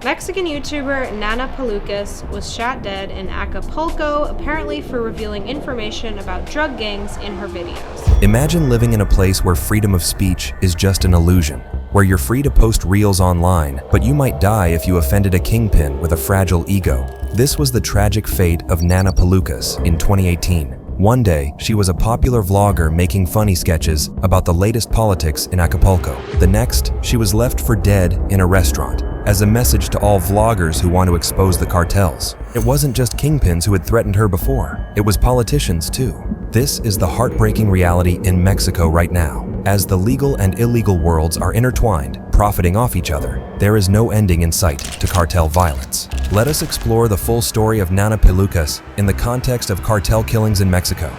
Mexican YouTuber Nana Pelucas was shot dead in Acapulco, apparently for revealing information about drug gangs in her videos. Imagine living in a place where freedom of speech is just an illusion, where you're free to post reels online, but you might die if you offended a kingpin with a fragile ego. This was the tragic fate of Nana Pelucas in 2018. One day, she was a popular vlogger making funny sketches about the latest politics in Acapulco. The next, she was left for dead in a restaurant, as a message to all vloggers who want to expose the cartels. It wasn't just kingpins who had threatened her before, it was politicians too. This is the heartbreaking reality in Mexico right now. As the legal and illegal worlds are intertwined, profiting off each other, there is no ending in sight to cartel violence. Let us explore the full story of Nana Pelucas in the context of cartel killings in Mexico.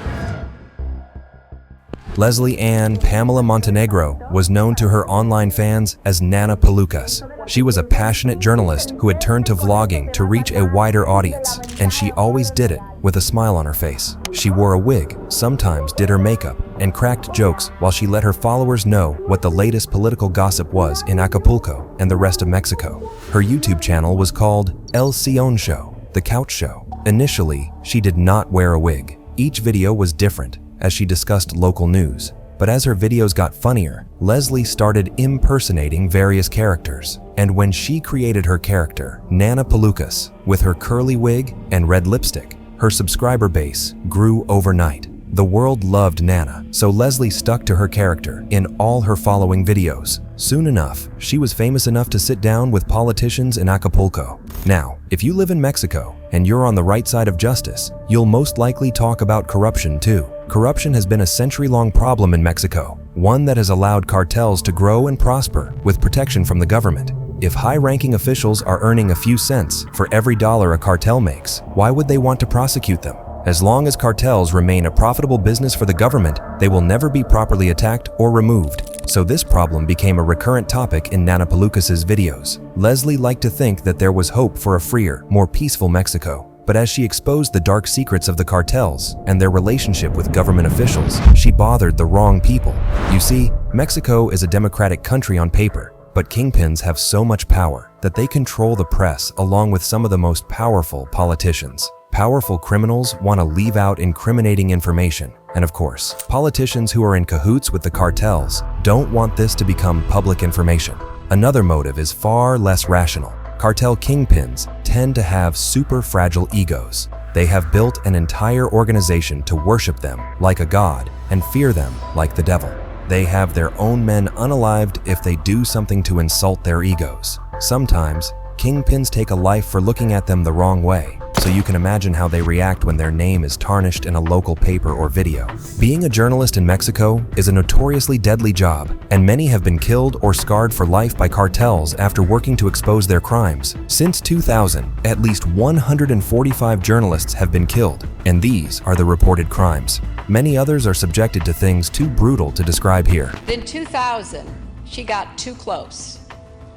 Leslie Ann Pamela Montenegro was known to her online fans as Nana Pelucas. She was a passionate journalist who had turned to vlogging to reach a wider audience, and she always did it with a smile on her face. She wore a wig, sometimes did her makeup, and cracked jokes while she let her followers know what the latest political gossip was in Acapulco and the rest of Mexico. Her YouTube channel was called El Sillon Show, The Couch Show. Initially, she did not wear a wig. Each video was different, as she discussed local news. But as her videos got funnier, Leslie started impersonating various characters. And when she created her character, Nana Pelucas, with her curly wig and red lipstick, her subscriber base grew overnight. The world loved Nana, so Leslie stuck to her character in all her following videos. Soon enough, she was famous enough to sit down with politicians in Acapulco. Now, if you live in Mexico and you're on the right side of justice, you'll most likely talk about corruption too. Corruption has been a century-long problem in Mexico, one that has allowed cartels to grow and prosper with protection from the government. If high-ranking officials are earning a few cents for every dollar a cartel makes, why would they want to prosecute them? As long as cartels remain a profitable business for the government, they will never be properly attacked or removed. So this problem became a recurrent topic in Nana Pelucas' videos. Leslie liked to think that there was hope for a freer, more peaceful Mexico. But as she exposed the dark secrets of the cartels and their relationship with government officials, she bothered the wrong people. You see, Mexico is a democratic country on paper, but kingpins have so much power that they control the press along with some of the most powerful politicians. Powerful criminals want to leave out incriminating information. And of course, politicians who are in cahoots with the cartels don't want this to become public information. Another motive is far less rational. Cartel kingpins tend to have super fragile egos. They have built an entire organization to worship them like a god and fear them like the devil. They have their own men unalived if they do something to insult their egos. Sometimes, kingpins take a life for looking at them the wrong way, so you can imagine how they react when their name is tarnished in a local paper or video. Being a journalist in Mexico is a notoriously deadly job, and many have been killed or scarred for life by cartels after working to expose their crimes. Since 2000, at least 145 journalists have been killed, and these are the reported crimes. Many others are subjected to things too brutal to describe here. In 2000, she got too close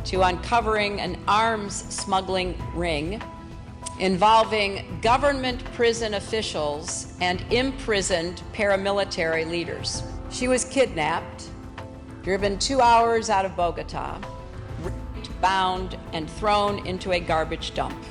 to uncovering an arms smuggling ring involving government prison officials and imprisoned paramilitary leaders. She was kidnapped, driven 2 hours out of Bogota, raped, bound, and thrown into a garbage dump.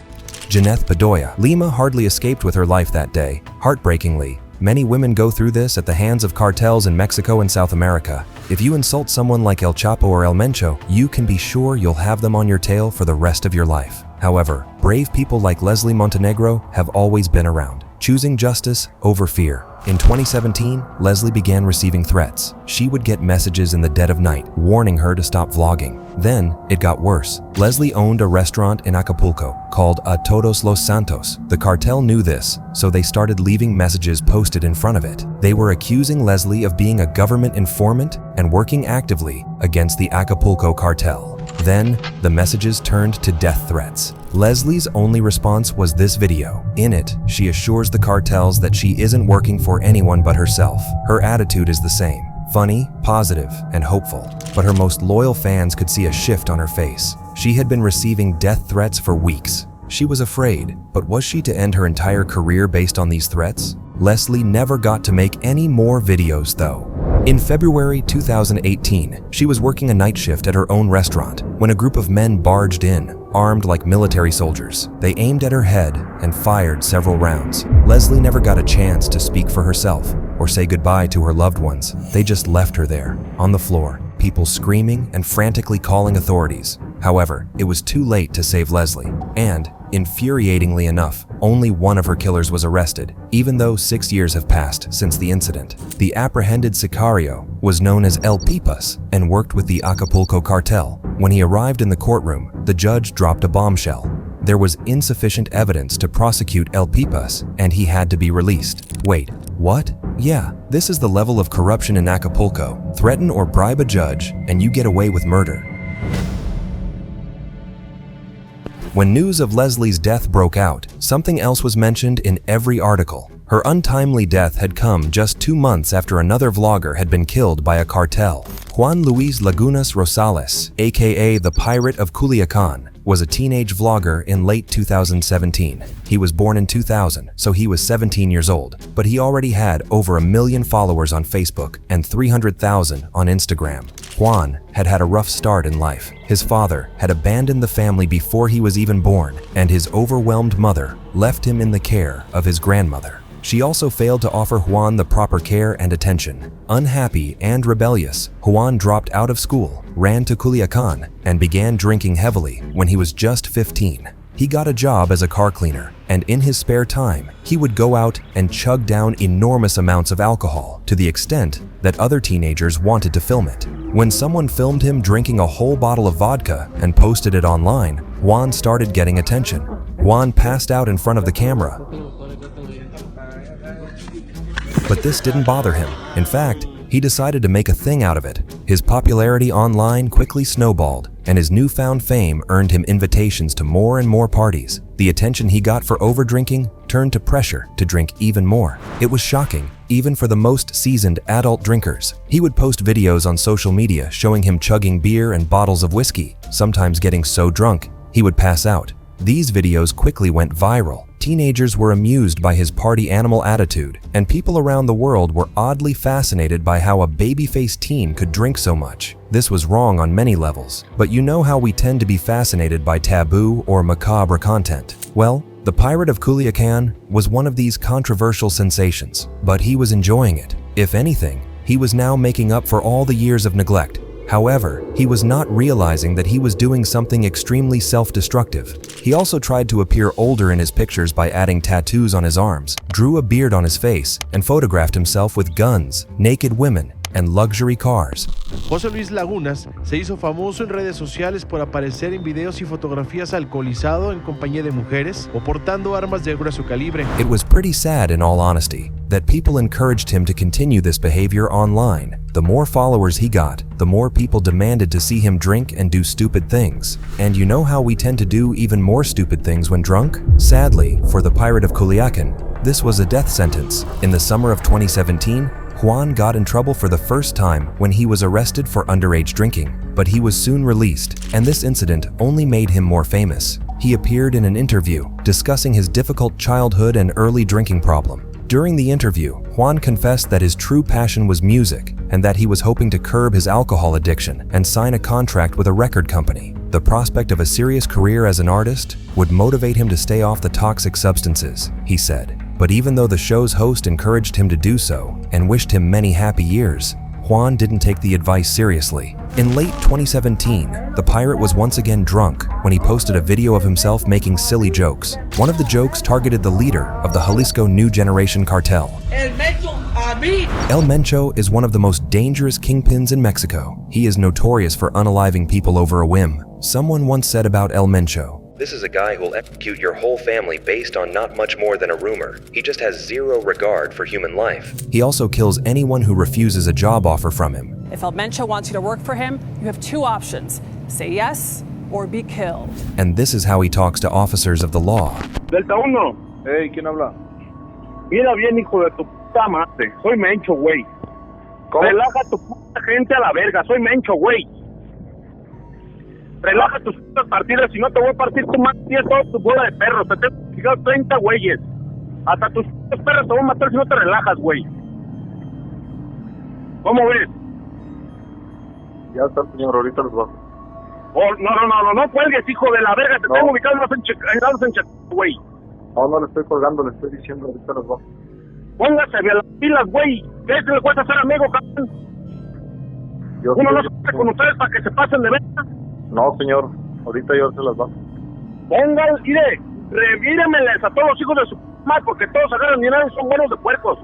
Janeth Bedoya. Lima hardly escaped with her life that day. Heartbreakingly, many women go through this at the hands of cartels in Mexico and South America. If you insult someone like El Chapo or El Mencho, you can be sure you'll have them on your tail for the rest of your life. However, brave people like Leslie Montenegro have always been around, choosing justice over fear. In 2017, Leslie began receiving threats. She would get messages in the dead of night, warning her to stop vlogging. Then, it got worse. Leslie owned a restaurant in Acapulco called A Todos los Santos. The cartel knew this, so they started leaving messages posted in front of it. They were accusing Leslie of being a government informant and working actively against the Acapulco cartel. Then, the messages turned to death threats. Leslie's only response was this video. In it, she assures the cartels that she isn't working for anyone but herself. Her attitude is the same. Funny, positive, and hopeful. But her most loyal fans could see a shift on her face. She had been receiving death threats for weeks. She was afraid, but was she to end her entire career based on these threats? Leslie never got to make any more videos though. In February 2018, she was working a night shift at her own restaurant when a group of men barged in, armed like military soldiers. They aimed at her head and fired several rounds. Leslie never got a chance to speak for herself or say goodbye to her loved ones. They just left her there, on the floor, people screaming and frantically calling authorities. However, it was too late to save Leslie, and, infuriatingly enough, only one of her killers was arrested, even though 6 years have passed since the incident. The apprehended sicario was known as El Pipas and worked with the Acapulco cartel. When he arrived in the courtroom, the judge dropped a bombshell. There was insufficient evidence to prosecute El Pipas, and he had to be released. Wait, what? Yeah, this is the level of corruption in Acapulco. Threaten or bribe a judge, and you get away with murder. When news of Leslie's death broke out, something else was mentioned in every article. Her untimely death had come just 2 months after another vlogger had been killed by a cartel. Juan Luis Lagunas Rosales, aka the Pirate of Kanan, was a teenage vlogger in late 2017. He was born in 2000, so he was 17 years old, but he already had over 1 million followers on Facebook and 300,000 on Instagram. Juan had had a rough start in life. His father had abandoned the family before he was even born, and his overwhelmed mother left him in the care of his grandmother. She also failed to offer Juan the proper care and attention. Unhappy and rebellious, Juan dropped out of school, ran to Culiacan, and began drinking heavily when he was just 15. He got a job as a car cleaner, and in his spare time, he would go out and chug down enormous amounts of alcohol to the extent that other teenagers wanted to film it. When someone filmed him drinking a whole bottle of vodka and posted it online, Juan started getting attention. Juan passed out in front of the camera, but this didn't bother him. In fact, he decided to make a thing out of it. His popularity online quickly snowballed, and his newfound fame earned him invitations to more and more parties. The attention he got for overdrinking turned to pressure to drink even more. It was shocking, even for the most seasoned adult drinkers. He would post videos on social media showing him chugging beer and bottles of whiskey, sometimes getting so drunk he would pass out. These videos quickly went viral. Teenagers were amused by his party animal attitude, and people around the world were oddly fascinated by how a baby-faced teen could drink so much. This was wrong on many levels, but you know how we tend to be fascinated by taboo or macabre content. Well, the Pirate of Kanan was one of these controversial sensations, but he was enjoying it. If anything, he was now making up for all the years of neglect. However, he was not realizing that he was doing something extremely self-destructive. He also tried to appear older in his pictures by adding tattoos on his arms, drew a beard on his face, and photographed himself with guns, naked women, and luxury cars. José Luis Lagunas se hizo famoso en redes sociales por aparecer en videos y fotografías alcoholizado en compañía de mujeres o portando armas de grueso calibre. It was pretty sad, in all honesty, that people encouraged him to continue this behavior online. The more followers he got, the more people demanded to see him drink and do stupid things. And you know how we tend to do even more stupid things when drunk? Sadly, for the Pirate of Culiacan, this was a death sentence. In the summer of 2017, Juan got in trouble for the first time when he was arrested for underage drinking, but he was soon released, and this incident only made him more famous. He appeared in an interview discussing his difficult childhood and early drinking problem. During the interview, Juan confessed that his true passion was music and that he was hoping to curb his alcohol addiction and sign a contract with a record company. The prospect of a serious career as an artist would motivate him to stay off the toxic substances, he said. But even though the show's host encouraged him to do so and wished him many happy years, Juan didn't take the advice seriously. In late 2017, the pirate was once again drunk when he posted a video of himself making silly jokes. One of the jokes targeted the leader of the Jalisco New Generation Cartel. El Mencho is one of the most dangerous kingpins in Mexico. He is notorious for unaliving people over a whim. Someone once said about El Mencho, "This is a guy who'll execute your whole family based on not much more than a rumor. He just has zero regard for human life." He also kills anyone who refuses a job offer from him. If El Mencho wants you to work for him, you have two options. Say yes or be killed. And this is how he talks to officers of the law. Delta 1. Hey, ¿quién habla? Mira bien, hijo de tu puta madre. Soy Mencho, güey. Relaja tu puta gente a la verga. Soy Mencho, güey. Relaja tus putas partidas, si no te voy a partir tu madre y toda tu bola de perros. Te tengo fijado 30 güeyes. Hasta tus putas perros te voy a matar si no te relajas, güey. ¿Cómo ves? Ya está, señor, ahorita los bajo. Oh, no cuelgues, hijo de la verga, te tengo ubicados en güey. No le estoy colgando, le estoy diciendo, ahorita los bajo. Póngase a las pilas, güey. ¿Qué es que le cuesta ser amigo, cabrón? Uno no se pasa con ustedes para que se pasen de verga. No, señor, ahorita yo se las bajo. Revíremeles a todos los hijos de su madre, porque todos agarran dinero y son buenos de puercos.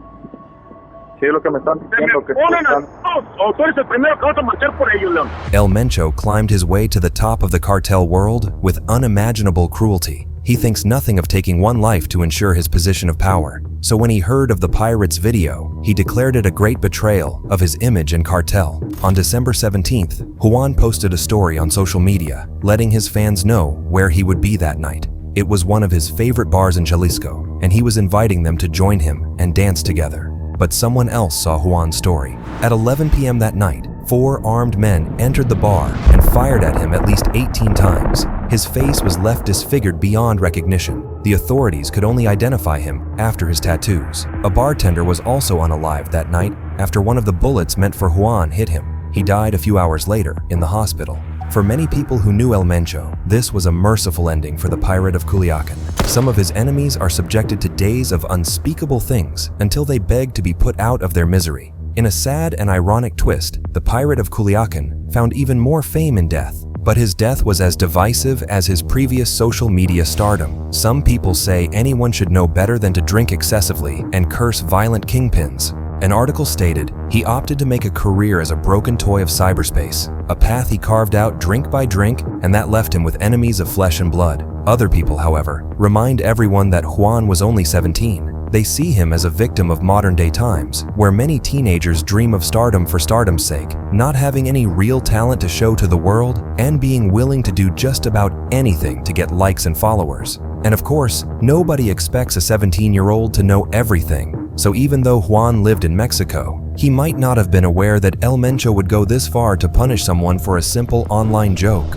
Sí, es lo que me están diciendo. Se me ponen a todos, o tú eres el primero que vas a marchar por ellos, León. El Mencho climbed his way to the top of the cartel world with unimaginable cruelty. He thinks nothing of taking one life to ensure his position of power. So when he heard of the pirates' video, he declared it a great betrayal of his image and cartel. On December 17th, Juan posted a story on social media, letting his fans know where he would be that night. It was one of his favorite bars in Jalisco, and he was inviting them to join him and dance together. But someone else saw Juan's story. At 11 p.m. that night, 4 armed men entered the bar and fired at him at least 18 times. His face was left disfigured beyond recognition. The authorities could only identify him after his tattoos. A bartender was also unalived that night after one of the bullets meant for Juan hit him. He died a few hours later in the hospital. For many people who knew El Mencho, this was a merciful ending for the Pirate of Culiacan. Some of his enemies are subjected to days of unspeakable things until they beg to be put out of their misery. In a sad and ironic twist, the Pirate of Culiacan found even more fame in death. But his death was as divisive as his previous social media stardom. Some people say anyone should know better than to drink excessively and curse violent kingpins. An article stated he opted to make a career as a broken toy of cyberspace, a path he carved out drink by drink, and that left him with enemies of flesh and blood. Other people, however, remind everyone that Juan was only 17. They see him as a victim of modern-day times, where many teenagers dream of stardom for stardom's sake, not having any real talent to show to the world, and being willing to do just about anything to get likes and followers. And of course, nobody expects a 17-year-old to know everything. So even though Juan lived in Mexico, he might not have been aware that El Mencho would go this far to punish someone for a simple online joke.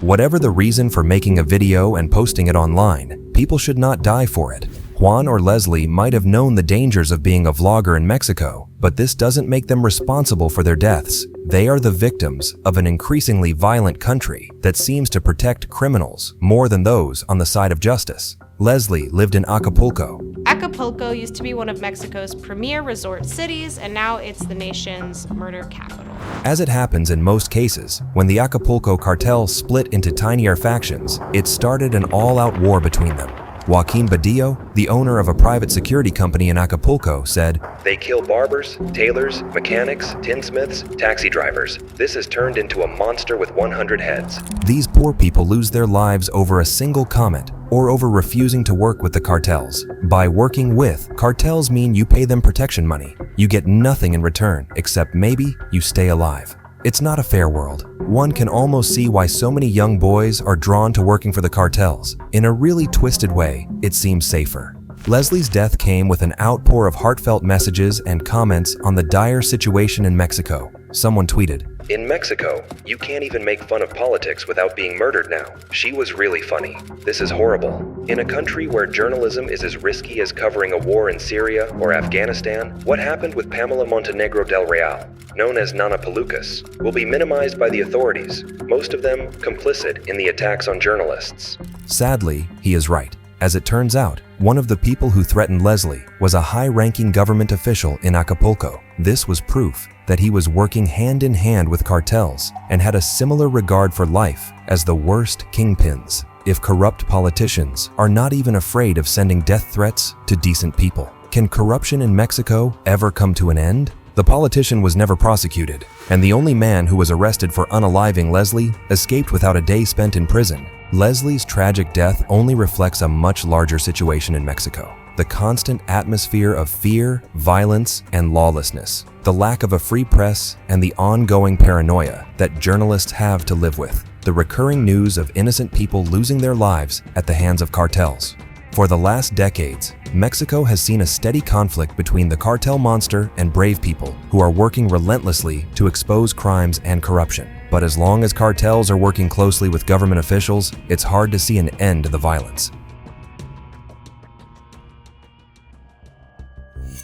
Whatever the reason for making a video and posting it online, people should not die for it. Juan or Leslie might have known the dangers of being a vlogger in Mexico, but this doesn't make them responsible for their deaths. They are the victims of an increasingly violent country that seems to protect criminals more than those on the side of justice. Leslie lived in Acapulco. Acapulco used to be one of Mexico's premier resort cities, and now it's the nation's murder capital. As it happens in most cases, when the Acapulco cartel split into tinier factions, it started an all-out war between them. Joaquin Badillo, the owner of a private security company in Acapulco, said, "They kill barbers, tailors, mechanics, tinsmiths, taxi drivers. This has turned into a monster with 100 heads." These poor people lose their lives over a single comment or over refusing to work with the cartels. By working with, cartels mean you pay them protection money. You get nothing in return, except maybe you stay alive. It's not a fair world. One can almost see why so many young boys are drawn to working for the cartels. In a really twisted way, it seems safer. Leslie's death came with an outpour of heartfelt messages and comments on the dire situation in Mexico. Someone tweeted, "In Mexico, you can't even make fun of politics without being murdered now. She was really funny. This is horrible. In a country where journalism is as risky as covering a war in Syria or Afghanistan, what happened with Pamela Montenegro del Real, known as Nana Pelucas, will be minimized by the authorities, most of them complicit in the attacks on journalists." Sadly, he is right. As it turns out, one of the people who threatened Leslie was a high-ranking government official in Acapulco. This was proof that he was working hand in hand with cartels and had a similar regard for life as the worst kingpins. If corrupt politicians are not even afraid of sending death threats to decent people, can corruption in Mexico ever come to an end? The politician was never prosecuted, and the only man who was arrested for unaliving Leslie escaped without a day spent in prison. Leslie's tragic death only reflects a much larger situation in Mexico. The constant atmosphere of fear, violence, and lawlessness, the lack of a free press, and the ongoing paranoia that journalists have to live with, the recurring news of innocent people losing their lives at the hands of cartels. For the last decades, Mexico has seen a steady conflict between the cartel monster and brave people who are working relentlessly to expose crimes and corruption. But as long as cartels are working closely with government officials, it's hard to see an end to the violence.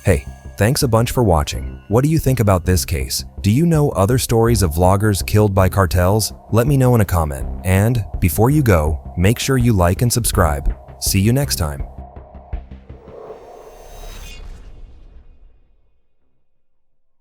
Hey, thanks a bunch for watching. What do you think about this case? Do you know other stories of vloggers killed by cartels? Let me know in a comment. And before you go, make sure you like and subscribe. See you next time.